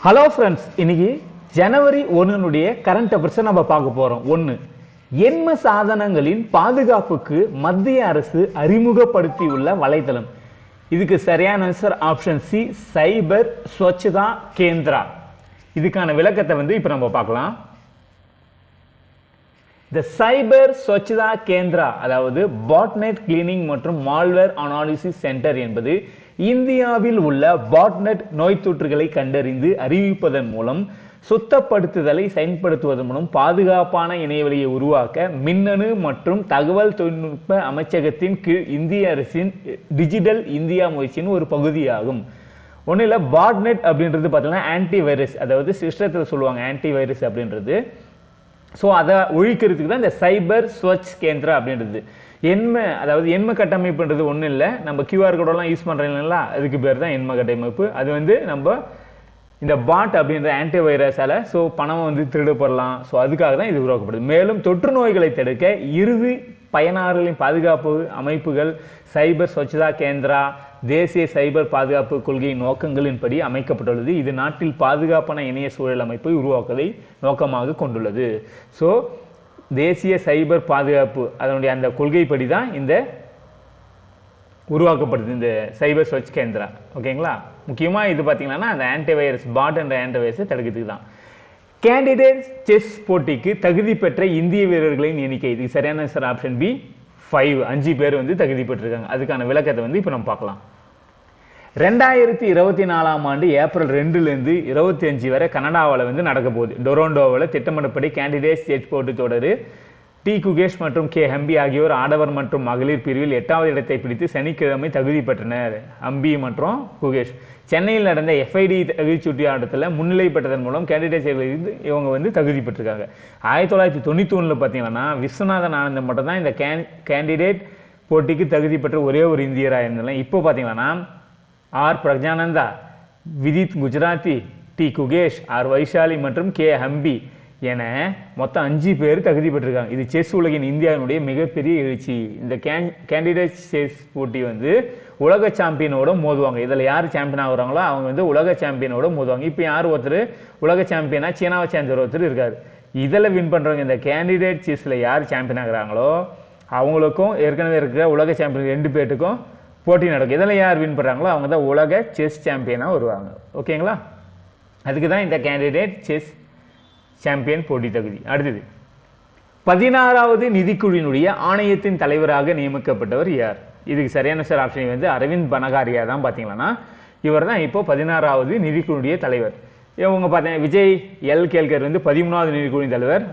Hello friends, இன்னைக்கு ஜனவரி 1 current affairs நம்ம பார்க்க போறோம். 1. எண்ம சாதனங்களின் பாதுகாப்புக்கு மத்திய அரசு அறிமுகப்படுத்தியுள்ள வலைதளம். இதுக்கு சரியான ஆன்சர் ஆப்ஷன் சி, சைபர் ஸ்வச்தா கேந்திரா. இதுக்கான விளக்கத்தை இப்ப நம்ம பார்க்கலாம். இந்த சைபர் ஸ்வச்தா கேந்திரா, அதாவது பாட்நெட் கிளீனிங் மற்றும் மால்வேர் அனாலிசிஸ் சென்டர் என்பது இந்தியாவில் உள்ள பாட்நெட் நோய் தொற்றுகளை கண்டறிந்து அறிவிப்பதன் மூலம் சுத்தப்படுத்துதலை செயல்படுத்துவதன் மூலம் பாதுகாப்பான இணையவழியை உருவாக்க மின்னணு மற்றும் தகவல் தொழில்நுட்ப அமைச்சகத்தின் கீழ் இந்திய அரசின் டிஜிட்டல் இந்தியா முயற்சியின் ஒரு பகுதியாகும். ஒன்றும் இல்லை, பாட்நெட் அப்படின்றது பார்த்தீங்கன்னா ஆன்டி வைரஸ், அதாவது சிஸ்டத்தில் சொல்லுவாங்க ஆன்டி வைரஸ் அப்படின்றது. ஸோ அதை ஒழிக்கிறதுக்கு தான் இந்த சைபர் ஸ்வச் கேந்திரா அப்படின்றது. அதாவது எண்ம கட்டமைப்புன்றது ஒன்றும் இல்லை, நம்ம கியூஆர் கோடெல்லாம் யூஸ் பண்ணுறீங்களா, அதுக்கு பேர் தான் எண்ம கட்டமைப்பு. அது நம்ம இந்த பாட் அப்படின்ற ஆன்டி வைரஸால பணம் திருடப்படலாம். ஸோ அதுக்காக தான் இது உருவாக்கப்படுது. மேலும் தொற்று நோய்களை தடுக்க இறுதி பயனாளர்களின் பாதுகாப்பு அமைப்புகள் சைபர் ஸ்வச்தா கேந்திரா தேசிய சைபர் பாதுகாப்பு கொள்கையின் நோக்கங்களின்படி அமைக்கப்பட்டுள்ளது. இது நாட்டில் பாதுகாப்பான இணைய சூழல் அமைப்பை உருவாக்குவதை நோக்கமாக கொண்டுள்ளது. ஸோ தேசிய சைபர் பாதுகாப்பு அதனுடைய அந்த கொள்கைப்படி தான் இந்த உருவாக்கப்படுது இந்த சைபர் ஸ்வச் கேந்திரா. ஓகேங்களா? முக்கியமாக இது பார்த்தீங்கன்னா அந்த ஆன்டிவைரஸ் பாட் என்ற ஆன்டிவைரஸை தடுக்கிறதுக்கு தான். கேண்டிடேட் செஸ் போட்டிக்கு தகுதி பெற்ற இந்திய வீரர்களின் எண்ணிக்கை. இதுக்கு சரியான ஆன்சர் ஆப்ஷன் பி 5. 5 பேர் தகுதி பெற்றிருக்காங்க. அதுக்கான விளக்கத்தை இப்போ நம்ம பார்க்கலாம். 2024 ஆண்டு ஏப்ரல் 2 25 வரை கனடாவில் நடக்க போகுது. டொரண்டோவில் திட்டமிடப்படி கேண்டிடேட் செஸ் போட்டி தொடர். டி குகேஷ் மற்றும் கே ஹம்பி ஆகியோர் ஆடவர் மற்றும் மகளிர் பிரிவில் 8வது இடத்தை பிடித்து சனிக்கிழமை தகுதி பெற்றனர். ஹம்பி மற்றும் குகேஷ் சென்னையில் நடந்த எஃப்ஐடி தகுதிச்சுற்று ஆட்டத்தில் முன்னிலை பெற்றதன் மூலம் கேண்டிடேட் இவங்க தகுதி பெற்றிருக்காங்க. 1991 பார்த்தீங்கன்னா விஸ்வநாதன் ஆனந்தன் மட்டும் தான் இந்த கேண்டிடேட் போட்டிக்கு தகுதி பெற்ற ஒரே ஒரு இந்தியராக இருந்தாலும், இப்போ பார்த்தீங்கன்னா R Praggnanandhaa, Vidit Gujrathi, D Gukesh, R Vaishali மற்றும் கே ஹம்பி என மொத்தம் 5 பேர் தகுதி பெற்றிருக்காங்க. இது செஸ் உலகின் இந்தியாவினுடைய மிகப்பெரிய எழுச்சி. இந்த கேண்டிடேட் செஸ் போட்டி உலக சாம்பியனோட மோதுவாங்க. இதில் யார் சாம்பியன் ஆகுறாங்களோ அவங்க உலக சாம்பியனோட மோதுவாங்க. இப்போ யார் ஒருத்தர் உலக சாம்பியனா சீனாவை சேர்ந்த ஒருத்தர் இருக்காரு. இதில் வின் பண்ணுறவங்க இந்த கேண்டிடேட் செஸ்ல யார் சாம்பியன் ஆகுறாங்களோ அவங்களுக்கும் ஏற்கனவே இருக்கிற உலக சாம்பியன் 2 பேருக்கும் போட்டி நடக்கும். இதில் யார் வின் பண்ணுறாங்களோ அவங்க தான் உலக செஸ் சாம்பியனாக வருவாங்க. ஓகேங்களா? அதுக்கு தான் இந்த கேண்டிடேட் செஸ் சாம்பியன் போட்டி தகுதி. அடுத்தது 16வது நிதிக்குழுவினுடைய ஆணையத்தின் தலைவராக நியமிக்கப்பட்டவர் யார்? இதுக்கு சரியான சார் ஆப்ஷன் அரவிந்த் பனகாரியா தான். பார்த்தீங்கன்னா இவர் தான் இப்போ 16வது நிதிக்குழுடைய தலைவர். இவங்க பார்த்தீங்கன்னா விஜய் எல் கேல்கர் 13வது நிதிக்குழுவின் தலைவர்,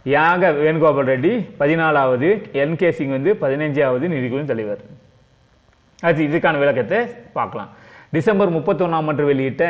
யாக வேணுகோபால் ரெட்டி 14வது, என்.கே. சிங் 15வது நிதிக்குழுவின் தலைவர். அது இதுக்கான விளக்கத்தை பார்க்கலாம். டிசம்பர் 31 அன்று வெளியிட்ட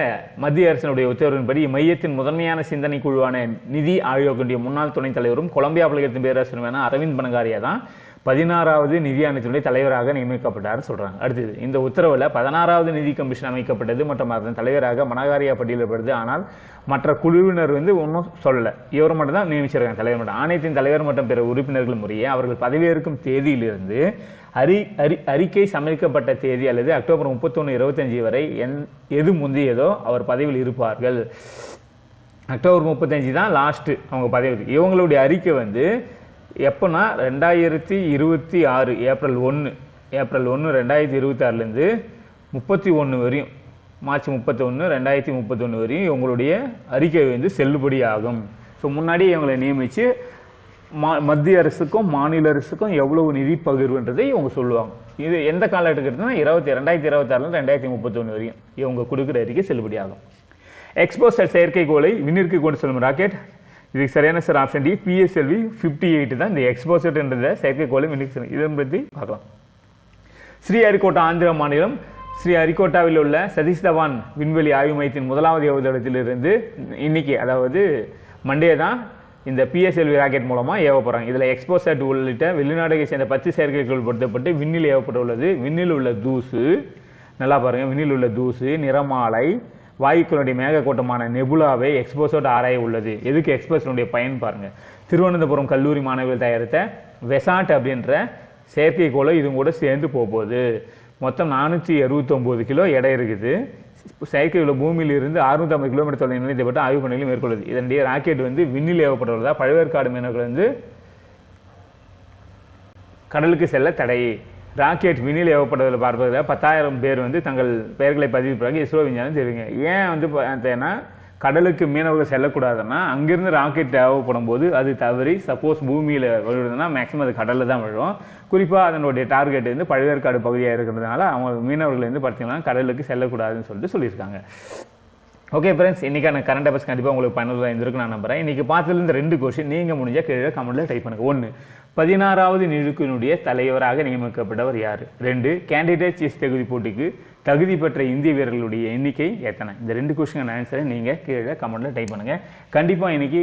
மத்திய அரசினுடைய உத்தரவின்படி மையத்தின் முதன்மையான சிந்தனை குழுவான நிதி ஆயோகனுடைய முன்னாள் துணைத் தலைவரும் கொலம்பியா பல்கலைக்கழகத்தின் பேராசிரியருமான அரவிந்த் பனகாரியா தான் 16வது நிதி ஆணையத்தினுடைய தலைவராக நியமிக்கப்பட்டார் சொல்றாங்க. அடுத்தது இந்த உத்தரவில் 16வது நிதி கமிஷன் அமைக்கப்பட்டது மற்றும் அதன் தலைவராக பனகாரியா பட்டியலிடப்படுது. ஆனால் மற்ற குழுவினர் ஒன்றும் சொல்லலை. இவர் மட்டும் தான் நியமிச்சிருக்காங்க தலைவர் மட்டும். ஆணையத்தின் தலைவர் மற்றும் பிற உறுப்பினர்கள் முறையே அவர்கள் பதவியேற்கும் தேதியிலிருந்து அறிக்கை சமர்ப்பிக்கப்பட்ட தேதி அல்லது அக்டோபர் 31, 25 வரை எது முந்தையதோ அவர் பதவியில் இருப்பார்கள். அக்டோபர் 35 தான் லாஸ்ட் அவங்க பதவி. இவங்களுடைய அறிக்கை எப்போனா 2026 ஏப்ரல் 1 2026 31 வரையும், மார்ச் 31, 2031 வரையும் இவங்களுடைய அறிக்கை செல்லுபடி ஆகும். ஸோ முன்னாடி இவங்களை நியமித்து மத்திய அரசுக்கும் மாநில அரசுக்கும் எவ்வளவு நிதி பகிர்வுன்றதை இவங்க சொல்லுவாங்க. இது எந்த காலகட்டத்துக்குன்னா 2026 2031 வரையும் இவங்க கொடுக்குற அறிக்கை செல்லுபடி ஆகும். எக்ஸ்போசர் செயற்கைக்கோளை விண்ணிற்கு கொண்டு செல்லும் ராக்கெட். இதுக்கு சரியான சார் ஆப்ஷன் டி PSLV 58 தான் இந்த எக்ஸ்போசர் என்ற செயற்கைக்கோளை விண்ணிற்கு செல்லும். இதை பற்றி பார்க்கலாம். ஸ்ரீஹரிகோட்டா ஆந்திர மாநிலம் ஸ்ரீஹரிகோட்டாவில் உள்ள சதீஷ் தவான் விண்வெளி ஆய்வு மையத்தின் 1வது ஏவுதளத்திலிருந்து இன்னைக்கு அதாவது மண்டே தான் இந்த PSLV ராக்கெட் மூலமாக ஏவ போகிறாங்க. இதில் எக்ஸ்போசட் உள்ளிட்ட வெளிநாடுகளை சேர்ந்த 10 செயற்கைக்கோள் பொருத்தப்பட்டு விண்ணில் ஏவப்பட்டுள்ளது. விண்ணில் உள்ள தூசு, நல்லா பாருங்கள், விண்ணில் உள்ள தூசு, நிறமாலை, வாயுக்களுடைய மேகக்கூட்டமான நெபுலாவை எக்ஸ்போசட் ஆராய உள்ளது. எதுக்கு எக்ஸ்போசனுடைய பயன் பாருங்கள். திருவனந்தபுரம் கல்லூரி மாணவர்கள் தயாரித்த வெசாட் அப்படின்ற செயற்கைக்கோளை இது கூட சேர்ந்து போகுது. மொத்தம் 469 கிலோ எடை இருக்குது. செயற்கை உள்ள பூமியிலிருந்து 650 கிலோமீட்டர் தொலைவில் நிலையப்பட்ட ஆய்வு பணிகளை மேற்கொள்ளுது. இதனுடைய ராக்கெட் வந்து விண்ணில் ஏவப்பட்டுள்ளதா பழவேற்காடு மீனவர்கள் வந்து கடலுக்கு செல்ல தடை. ராக்கெட் விண்ணில் ஏவப்படுவதில் பார்ப்பதில் 10,000 பேர் வந்து தங்கள் பெயர்களை பதிவிப்பாங்க இஸ்ரோ விஞ்ஞானம் தெரிவிங்க. ஏன் வந்து பார்த்தீங்கன்னா கடலுக்கு மீனவர்கள் செல்லக்கூடாதுன்னா அங்கிருந்து ராக்கெட் ஏவப்படும் போது அது தவறி சப்போஸ் பூமியில் விழுதுன்னா மேக்ஸிமம் அது கடலில் தான் விழும். குறிப்பாக அதனுடைய டார்கெட் வந்து பழவேற்காடு பகுதியாக இருக்கிறதுனால அவங்க மீனவர்கள் வந்து பார்த்தீங்கன்னா கடலுக்கு செல்லக்கூடாதுன்னு சொல்லிட்டு சொல்லியிருக்காங்க. ஓகே ஃப்ரெண்ட்ஸ், இன்றைக்கான கரண்ட் அஃபேர்ஸ் கண்டிப்பாக உங்களுக்கு பயனுள்ளதாக இருந்திருக்கு நான் நம்புறேன். இன்றைக்கி பார்த்ததுல இந்த 2 கொஸ்டின் நீங்கள் முடிஞ்சால் கீழே கமெண்ட்டில் டைப் பண்ணுங்கள். 1, 16வது நிழுக்கினுடைய தலைவராக நியமிக்கப்பட்டவர் யார்? 2, கேண்டிடேட் சீஃப் தகுதி போட்டிக்கு தகுதி பெற்ற இந்திய வீரர்களுடைய எண்ணிக்கை எத்தனை? இந்த 2 கொஸ்டின் ஆன்சரை நீங்கள் கீழே கமெண்ட்டில் டைப் பண்ணுங்கள். கண்டிப்பாக இன்றைக்கி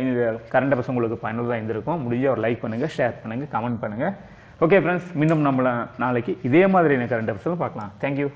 இந்த கரண்ட் அஃபேர்ஸ் உங்களுக்கு பயனுள்ளதாக இருந்திருக்கும். முடிஞ்ச ஒரு லைக் பண்ணுங்கள், ஷேர் பண்ணுங்கள், கமெண்ட் பண்ணுங்கள். ஓகே ஃப்ரெண்ட்ஸ், மீண்டும் நம்மள நாளைக்கு இதே மாதிரியான கரண்ட் அஃபேர்ஸில் பார்க்கலாம். தேங்க்யூ.